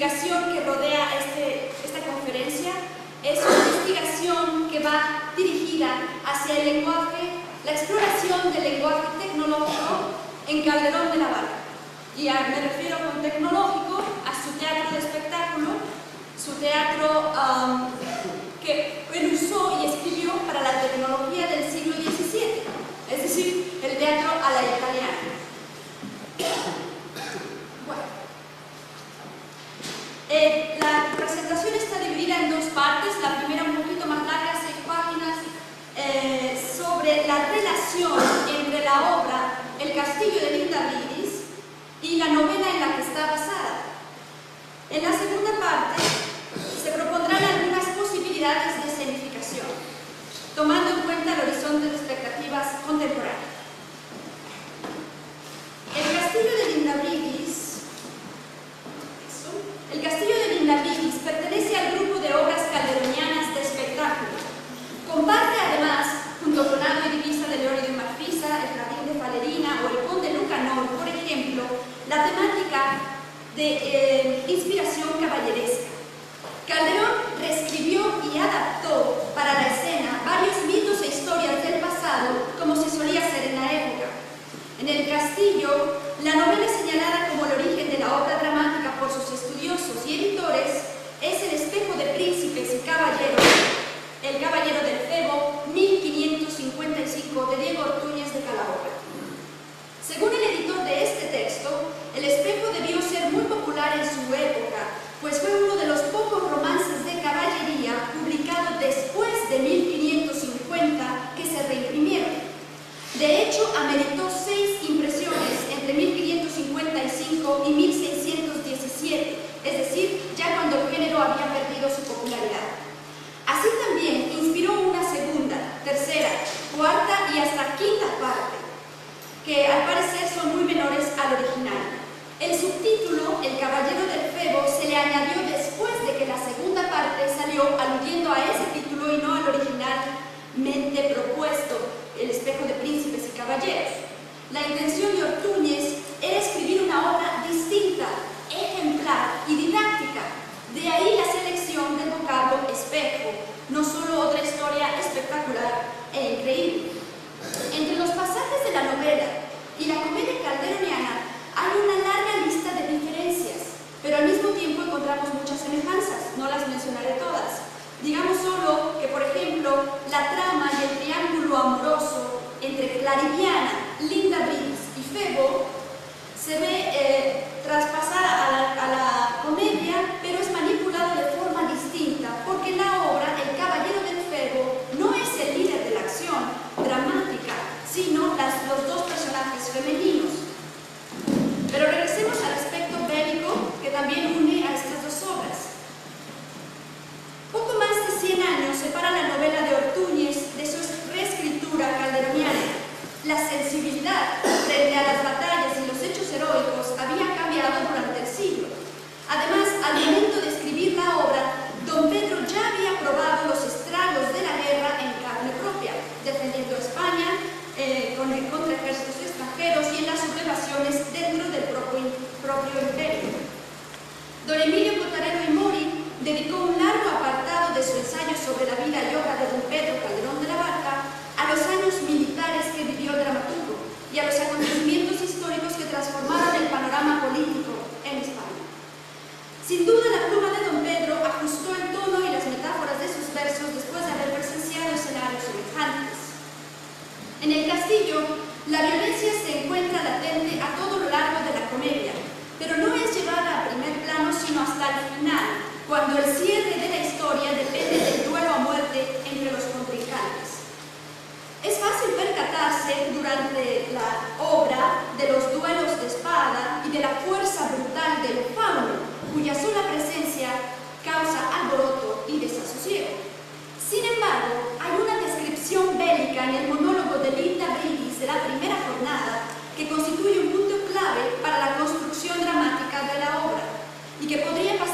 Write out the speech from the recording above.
investigación que rodea esta conferencia es una investigación que va dirigida hacia el lenguaje, la exploración del lenguaje tecnológico en Calderón de la Barca. Y me refiero con tecnológico a su teatro de espectáculo, su teatro que él usó y escribió para la tecnología del siglo XVII, es decir, el teatro a la italiana. Bueno, la presentación está dividida en dos partes. La primera un poquito más larga, 6 páginas, sobre la relación entre la obra El castillo de Lindabridis y la novela en la que está basada. En la segunda parte se propondrán algunas posibilidades de escenificación, tomando en cuenta el horizonte de expectativas contemporáneas. El castillo de Lindabridis pertenece al grupo de obras calderonianas de espectáculo. Comparte además, junto con Aldo y Divisa de León y de Marfisa, El Jardín de Falerina o El Conde Lucanor, por ejemplo, la temática de inspiración caballeresca. Calderón reescribió y adaptó para la escena varios mitos e historias del pasado, como se solía hacer en la época. En El Castillo, la novela señalada como el origen de la obra dramática por sus estudiosos y editores es El espejo de príncipes y caballeros, El caballero del Febo, 1555, de Diego Ortúñez de Calahorra. Según el editor de este texto, El espejo debió ser muy popular en su época, pues fue uno de los pocos romances de caballería publicados después de 1550 que se reimprimieron. De hecho, ameritó 6 impresiones entre 1555 y 1617, es decir, ya cuando el género había perdido su popularidad. Así también inspiró una segunda, tercera, cuarta y hasta quinta parte, que al parecer son muy menores al original. El subtítulo, El caballero del Febo, se le añadió después de que la segunda parte salió aludiendo a ese título y no al originalmente propuesto, El espejo de príncipes y caballeros. La intención de Ortúñez era escribir una obra distinta, ejemplar y didáctica. De ahí la selección del vocablo espejo, no solo otra historia espectacular e increíble. Entre los pasajes de la novela y la comedia calderoniana hay una larga lista de diferencias, pero al mismo tiempo encontramos muchas semejanzas, no las mencionaré todas. Digamos solo que, por ejemplo, la trama y el triángulo amoroso entre Claridiana, Lindabridis y Febo se ve traspasada a la comedia, pero es manipulada de forma distinta, porque en la obra el caballero del Febo no es el líder de la acción dramática, sino los dos personajes femeninos. Pero regresemos al aspecto bélico que también une a estas dos obras. Poco más de 100 años separa la novela de Ortúñez de su reescritura calderoniana. La sensibilidad frente a las batallas y los hechos heroicos había cambiado durante el siglo. Además, al momento de escribir la obra, don Pedro ya había probado los estragos de la guerra en carne propia, defendiendo a España contra ejércitos extranjeros y en las sublevaciones dentro del propio imperio. Don Emilio Cotarero y Mori dedicó un largo apartado de su ensayo sobre la vida y obra de don Pedro Calderón de la Barca a los años militares que vivió el dramaturgo y a los acontecimientos históricos que transformaron el panorama político en España. Sin duda, la pluma de don Pedro ajustó el tono y las metáforas de sus versos después de haber presenciado escenarios semejantes. En El Castillo, la violencia se encuentra latente a todo lo largo de la comedia, pero no es llevada a primer plano sino hasta el final, cuando el cierre de la historia depende del duelo a muerte entre los contrincantes. Es fácil percatarse durante la obra de los duelos de espada y de la fuerza brutal del fauno, cuya sola presencia causa alboroto y desasosiego. Sin embargo, hay una descripción bélica en el monólogo de Lindabridis de la primera jornada que constituye un punto clave para la construcción dramática de la obra y que podría pasar